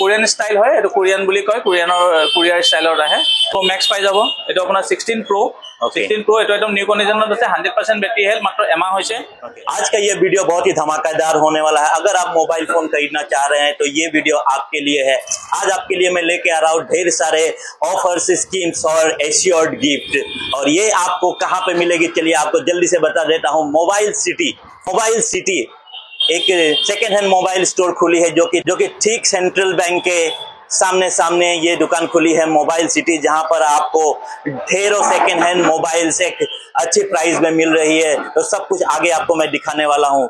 Korean style হয় এটো Korean বুলি কয় কোৰিয়াৰ ষ্টাইলত আহে Pro Max পাই যাব এটো আপোনাৰ 16 Pro 16 Pro এটো একদম নিউ কন্ডিশনত আছে 100% बैटरी हेल्थ मात्र एमा होइसे आज का ये वीडियो बहुत ही धमाकेदार होने वाला है अगर आप मोबाइल फोन खरीदना चाह रहे हैं तो ये वीडियो आपके लिए है आज आपके लिए मैं लेके आ रहा हूँ ढेर सारे ऑफर्स स्कीम्स और एश्योर्ड गिफ्ट और ये आपको कहाँ पे मिलेगी चलिए आपको जल्दी से बता देता हूँ मोबाइल सिटी एक सेकेंड हैंड मोबाइल स्टोर खुली है जो कि ठीक सेंट्रल बैंक के सामने ये दुकान खुली है मोबाइल सिटी जहां पर आपको ढेरों सेकेंड हैंड मोबाइल से अच्छी प्राइस में मिल रही है तो सब कुछ आगे आपको मैं दिखाने वाला हूं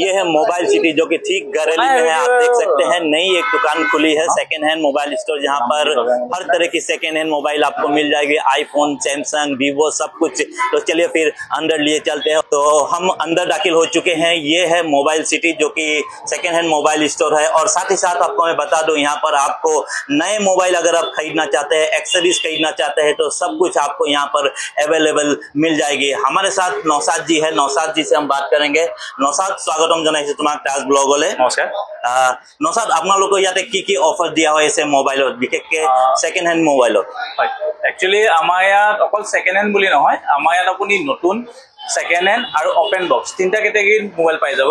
ये है मोबाइल सिटी जो कि ठीक गरेली में है आप देख सकते हैं नई एक दुकान खुली है सेकेंड हैंड मोबाइल स्टोर जहां पर हर तरह की सेकेंड हैंड मोबाइल आपको मिल जाएगी आईफोन सैमसंग वीवो सब कुछ तो चलिए फिर अंदर लिए चलते हैं तो हम अंदर दाखिल हो चुके हैं ये है मोबाइल सिटी जो कि सेकेंड हैंड मोबाइल स्टोर है और साथ ही साथ आपको मैं बता दूं यहाँ पर आपको नए मोबाइल अगर आप खरीदना चाहते हैं एक्सेसरीज खरीदना चाहते हैं तो सब कुछ आपको यहाँ पर अवेलेबल मिल जाएगी हमारे साथ नौसाद जी है नौसाद जी से हम बात करेंगे नौसाद स्वागतम जनाइছো তোমাক টাচ ব্লগলে নমস্কাৰ নৌসাদ আপোনালোকৰ ইয়াতে কি অফাৰ দিয়া হয় আছে মোবাইলত বিশেষকৈ সেকেন্ড হ্যান্ড মোবাইলত হয় একচুয়ালি আমাৰ ইয়াত অকল সেকেন্ড হ্যান্ড বুলি নহয় আমাৰ ইয়াত আপুনি নতুন সেকেন্ড হ্যান্ড আৰু ওপেন বক্স তিনটা কেটেগৰীৰ মোবাইল পাই যাব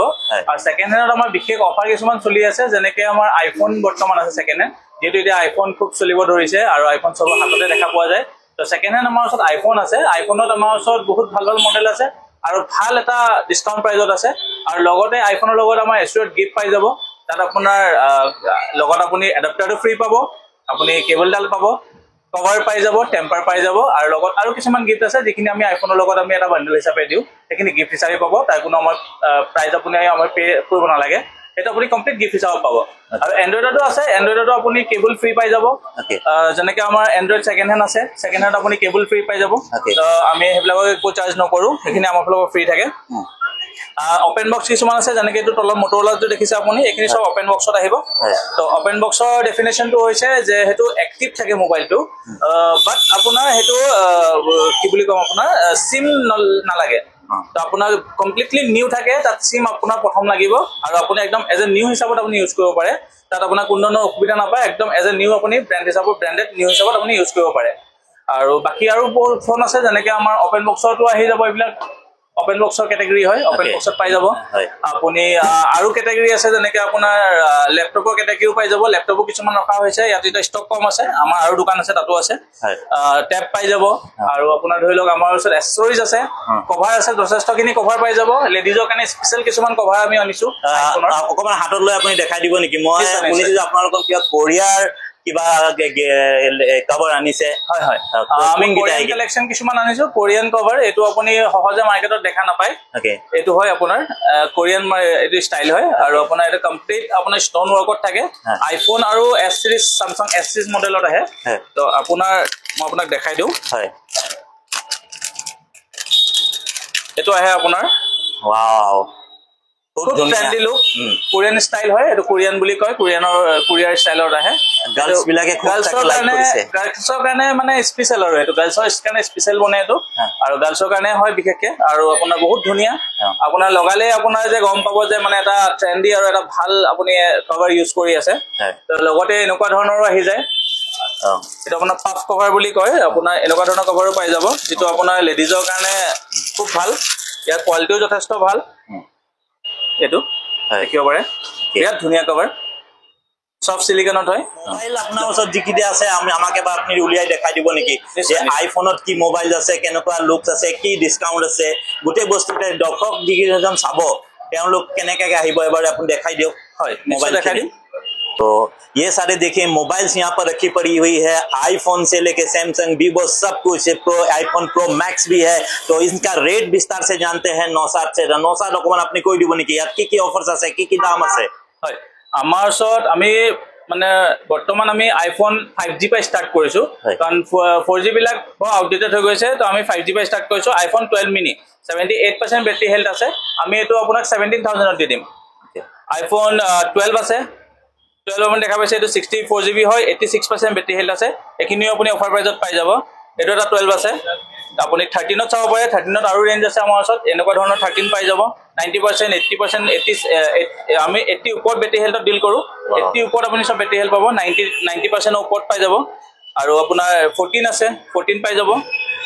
আৰু সেকেন্ড হ্যান্ডত আমাৰ বিশেষ অফাৰ কিছুমান চলি আছে যেনেকৈ আমাৰ আইফোন বৰ্তমান আছে সেকেন্ড হ্যান্ড যেটো এতিয়া আইফোন খুব চলিব ধৰিছে আৰু আইফোন সব হাততে দেখা পোৱা যায় তো সেকেন্ড হ্যান্ড আমাৰ ওচৰত আইফোন আছে আইফোনত আমাৰ ওচৰত বহুত ভাল মডেল আছে আৰু ভাল এটা ডিসকাউন্ট প্ৰাইজত আছে আৰু লগতে আইফোনৰ লগত আমাৰ এছুৱেট গিফট পাই যাব তাত আপোনাৰ লগত আপুনি এডাপ্টাৰটো ফ্ৰী পাব আপুনি কেবলডাল পাব কভাৰ পাই যাব টেম্পাৰ পাই যাব আৰু লগত আৰু কিছুমান গিফট আছে যিখিনি আমি আইফোনৰ লগত আমি এটা বান্ডল হিচাপে দিও সেইখিনি গিফট হিচাপে পাব তাৰ কোনো আমাৰ প্ৰাইজ আপুনি আমাৰ পে কৰিব নালাগে এটা আপুনি কমপ্লিট গিফট হিচাপে পাব আৰু এন্ড্ৰইডতো আছে এন্ড্ৰইডতো আপুনি কেবল ফ্ৰী পাই যাব যেনেকৈ আমাৰ এন্ড্ৰইড সেকেন্ড হ্যান্ড আছে সেকেন্ড হ্যান্ড আপুনি কেবল ফ্ৰী পাই যাব তো আমি হেবিলাকক একো চাৰ্জ নকৰো সেইখিনি আমাৰ ফালৰ ফ্ৰী থাকে ওপেন বক্স কিছুমান আছে যেনেকৈ এইটো তলত মটৰলাটো দেখিছে আপুনি এইখিনি সব ওপেন বক্সত আহিব তো ওপেন বক্সৰ ডেফিনেশনটো হৈছে যে হেতু এক্টিভ থাকে মোবাইলটো বাট আপোনাৰ হেতু কি বুলি কম আপোনাৰ সিম নালাগে তো আপোনাৰ কমপ্লিটলি নিউ থাকে তাত সিম আপোনাৰ প্ৰথম লাগিব আৰু আপুনি একদম এজ এ নিউ হিচাপত আপুনি ইউজ কৰিব পাৰে তাত আপোনাৰ কোনো ধৰণৰ অসুবিধা নাপায় একদম এজ এ নিউ আপুনি ব্ৰ্যান্ড হিচাপত ব্ৰ্যান্ডেড নিউ হিচাপত আপুনি ইউজ কৰিব পাৰে আৰু বাকি আৰু ফোন আছে যেনেকৈ আমাৰ ওপেন বক্সটো আহি যাব এইবিলাক ওপেন বক্সৰ ক্যাটেগৰী হয় ওপেন বক্সত পাই যাব আপুনি আৰু ক্যাটেগৰী আছে যেনেকৈ আপোনাৰ ল্যাপটপৰ ক্যাটেগৰীও পাই যাব ল্যাপটপো কিছুমান ৰখা হৈছে ইয়াত এটা ষ্টক কম আছে আমাৰ আৰু দোকান আছে তাতো আছে ট্যাব পাই যাব আৰু আপোনাৰ ধৰি লওক আমাৰ ওচৰত এক্সেসৰিজ আছে কভাৰ আছে যথেষ্টখিনি কভাৰ পাই যাব লেডিজৰ কাৰণে স্পেশাল কিছুমান কভাৰ আমি আনিছো অকমান হাতত লৈ আপুনি দেখাই দিব নেকি মই শুনিছো যে আপোনালোকৰ কিবা কোৰিয়াৰ কিবা কভাৰ আনিছে হয় হয় আমি কোৰিয়ান কালেকশন কিছুমান আনিছো কোৰিয়ান কভাৰ এটো আপুনি সহজে মাৰ্কেটত দেখা নাপায় এটো হয় আপোনাৰ কোৰিয়ান এটো ষ্টাইল হয় আৰু আপোনাৰ এটা কমপ্লিট আপোনাৰ ষ্টোন ওয়াৰ্কত থাকে আইফোন আৰু এস সিৰিজ স্যামসাং এস সিৰিজ মডেলত আহে তো আপোনাৰ মই আপোনাক দেখাই দিও হয় এটো আহে আপোনাৰ ওয়াও খুব ট্ৰেন্ডি লুক কোৰিয়ান ষ্টাইল হয় এটো কোৰিয়ান বুলি কয় কোৰিয়াৰ ষ্টাইলত আহে গাৰ্লছ বিলাকে খুব লাইক কৰিছে গাৰ্লছৰ কাৰণে মানে স্পেশাল আৰু এটো গাৰ্লছৰ কাৰণে স্পেশাল বনে এটো আৰু গাৰ্লছৰ কাৰণে হয় বিশেষকে আৰু আপোনাৰ বহুত ধুনিয়া আপোনাৰ লগালে আপোনাৰ যে গম পাব যে মানে এটা ট্ৰেন্ডি আৰু এটা ভাল আপুনি কভাৰ ইউজ কৰি আছে তো লগতে এনেকুৱা ধৰণৰো আহি যায় এটা আপোনাৰ পাফ কভাৰ বুলি কয় আপোনাৰ এনেকুৱা ধৰণৰ কভাৰো পাই যাব যেটো আপোনাৰ লেডিজৰ কাৰণে খুব ভাল ইয়াৰ কোৱালিটিও যথেষ্ট ভাল এটো দেখিব পাৰে বিৰাট ধুনিয়া কভাৰ সব সিলিকনত হয় মোবাইল আপোনাৰ ওচৰত জিকিতে আছে আমাকে বা আপুনি উলিয়াই দেখাই দিব নেকি যে আইফোনত কি মোবাইল আছে কেনেকুৱা লুকস আছে কি ডিসকাউন্ট আছে গোটে বস্তুতে দৰ্শক দিগিজন চাব তেওঁলোক কেনেকৈ আহিব এবাৰ আপুনি দেখাই দিও হয় মোবাইল দেখাই দিম तो ये सारे देखिए मोबाइल्स यहाँ पर रखी पड़ी हुई है आईफोन से लेके सैमसंग वीवो सब कुछ प्रो आईफोन प्रो मैक्स भी है तो इनका रेट विस्तार से जानते हैं नौसाद से नौसाद অকমান আপনি কৈ দিব নেকি ইয়াত কি অফাৰস আছে কি দাম আছে হয় আমাৰ ওচৰত আমি মানে বৰ্তমান আমি আইফোন 5G পা স্টাৰ্ট কৰিছো কাৰণ 4G বিলাক আউটডেটেড হৈ গৈছে তো আমি 5G পা স্টাৰ্ট কৰিছো আইফোন 12 মিনি 78% ব্যাটাৰী হেলথ আছে আমি এটো আপোনাক 17000 ত দি দিম আইফোন 12 আছে 12 মান দেখা পাইছে এটো 64GB হয় 86% ব্যাটাৰী হেলথ আছে এখিনিও আপুনি অফাৰ প্ৰাইজত পাই যাব এটো এটা 12 আছে আপুনি 13ত চাব পাৰে 13ত আৰু ৰেঞ্জ আছে আমাৰ ওচৰত এনেকুৱা ধৰণৰ 13 পাই যাব 90% 80% 80 আমি 80 ওপৰত বেটাৰী হেলথত ডিল কৰো 80 ওপৰত আপুনি সব বেটাৰী হেলথ পাব 90% ওপৰত পাই যাব আৰু আপোনাৰ 14 আছে 14 পাই যাব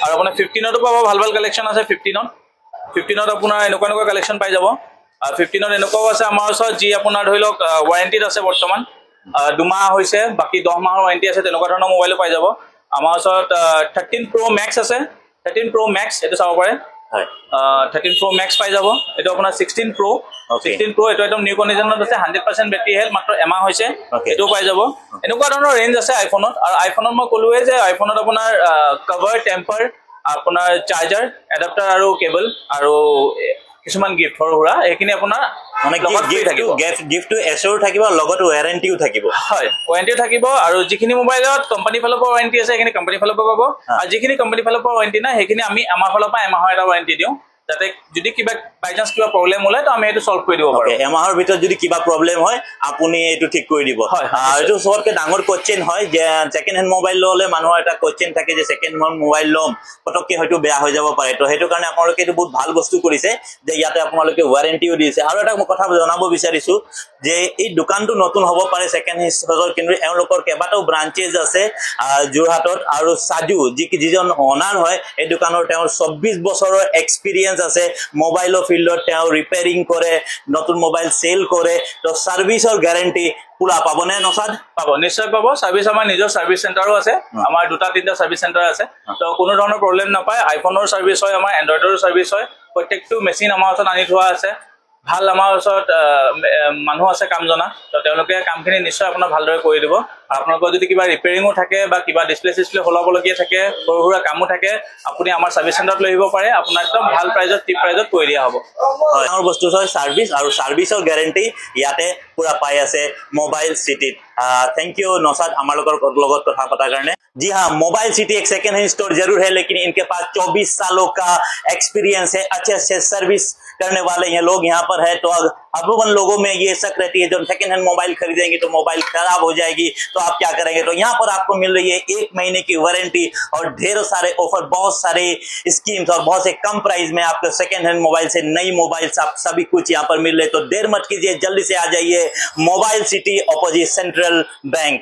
আৰু আপোনাৰ 15ত পাব ভাল ভাল কালেকচন আছে 15ত আপোনাৰ এনেকুৱা কালেকচন পাই যাব আৰু 15ত এনেকুৱাও আছে আমাৰ ওচৰত যি আপোনাৰ ধৰি লওক ওয়াৰেন্টিত আছে বৰ্তমান 2 মাহ হৈছে বাকি 10 মাহৰ ওয়াৰেন্টি আছে তেনেকুৱা ধৰণৰ মোবাইলো পাই যাব আমাৰ ওচৰত 13 Pro Max আছে 13 Pro Max এটো চাব পাৰে হয় 13 Pro Max পাই যাব এটো আপোনাৰ 16 Pro Okay. 16 Pro এটো একদম নিউ কন্ডিশনত আছে 100% বেটাৰী হেলথ মাত্ৰ এমাহ হৈছে Okay. এটো পাই যাব এনেকুৱা ধৰণৰ ৰেঞ্জ আছে আইফোনত আৰু আইফোনত মই কলোৱে যে আইফোনত আপোনাৰ কভাৰ টেম্পাৰ আপোনাৰ চাৰ্জাৰ এডাপ্টাৰ আৰু কেবল আৰু কিছুমান গিফট হৰুৰা এইখিনি আপোনাৰ মানে গিফট এছৰ থাকিব লগত ওয়াৰেন্টিও থাকিব হয় ওয়াৰেন্টিও থাকিব আৰু যিখিনি মোবাইলত কোম্পানী ফালৰ পৰা ওয়াৰেন্টি আছে সেইখিনি কোম্পানী ফালৰ পৰা পাব আৰু যিখিনি কোম্পানী ফালৰ পৰা ওয়াৰেন্টি নাই সেইখিনি আমি আমাৰ ফালৰ পৰা এমাহৰ এটা ওয়াৰেন্টি দিওঁ যাতে যদি কিবা বাই চান্স কিবা প্ৰবলেম হলে তো আমি এটো সলভ কৰি দিব পাৰো এমাহৰ ভিতৰত যদি কিবা প্ৰবলেম হয় আপুনি এটো ঠিক কৰি দিব আৰু সবতকে ডাঙৰ কোৱেশ্চন হয় যে সেকেন্ড হ্যান্ড মোবাইল ললে মানুহৰ এটা কোৱেশ্চন থাকে যে সেকেন্ড হ্যান্ড মোবাইল লম পটককে হয়তো বেয়া হৈ যাব পাৰে তো হেতু কাৰণে আপোনালোকে এটো বহুত ভাল বস্তু কৰিছে যে ইয়াতে আপোনালোকে ওয়াৰেন্টিও দিছে আৰু এটা কথা জনাব বিচাৰিছো যে এই দোকানটো নতুন হ'ব পাৰে সেকেন্ড হ্যান্ড কিন্তু এওঁলোকৰ কেবাটাও ব্ৰাঞ্চেছ আছে যোৰহাটত আৰু সাজু যিজন অনাৰ হয় এই দোকানৰ তেওঁৰ 24 বছৰৰ এক্সপেৰিয়েন্স আছে মোবাইলৰ ফিল্ডত তেওঁ ৰিপেয়াৰিং কৰে নতুন মোবাইল সেল কৰে তো সাৰ্ভিসৰ গ্যাৰান্টি পুৰা পাবনে নসাদ পাব নিশ্চয় পাব সাৰ্ভিস আমাৰ নিজৰ সাৰ্ভিস চেণ্টাৰো আছে আমাৰ দুটা তিনটা সাৰ্ভিস চেণ্টাৰ আছে তো কোনো ধৰণৰ প্ৰবলেম নাপায় আইফোনৰ সাৰ্ভিস হয় আমাৰ এন্ড্ৰইডৰ সাৰ্ভিস হয় প্ৰত্যেকটো মেচিন আমাৰ ওচৰত আনি থোৱা আছে ভাল আমাৰ ওচৰত মানুহ আছে কাম জনা তো তেওঁলোকে কামখিনি নিশ্চয় আপোনাৰ ভালদৰে কৰি দিব আপোনালোকৰ যদি কিবা ৰিপেয়াৰিংও থাকে বা কিবা ডিসপ্লে হলাবলগীয়া থাকে সৰুহুৰা কামো থাকে আপুনি আমাৰ সাৰ্ভিস চেণ্টাৰত লৈ আহিব পাৰে আপোনাৰ একদম ভাল প্ৰাইজত টিপ প্ৰাইজত কৰি দিয়া হ'ব আমাৰ বস্তু হয় সাৰ্ভিস আৰু সাৰ্ভিসৰ গ্যাৰান্টি ইয়াতে পুৰা পাই আছে মোবাইল সিটিত थैंक यू नौशाद हमारे लोगों कथा पता करने जी हाँ मोबाइल सिटी एक सेकंड हैंड स्टोर जरूर है लेकिन इनके पास 24 सालों का एक्सपीरियंस है अच्छे सर्विस करने वाले ये लोग यहाँ पर है तो अमूमन लोगों में ये शक रहती है जब सेकंड हैंड मोबाइल खरीदेंगे तो मोबाइल खराब हो जाएगी तो आप क्या करेंगे तो यहाँ पर आपको मिल रही है 1 महीने की वारंटी और ढेरों सारे ऑफर बहुत सारे स्कीम्स और बहुत से कम प्राइस में आपको सेकंड हैंड मोबाइल से नई मोबाइल आप सभी कुछ यहाँ पर मिल रहे तो देर मत कीजिए जल्दी से आ जाइए mobile city opposite central bank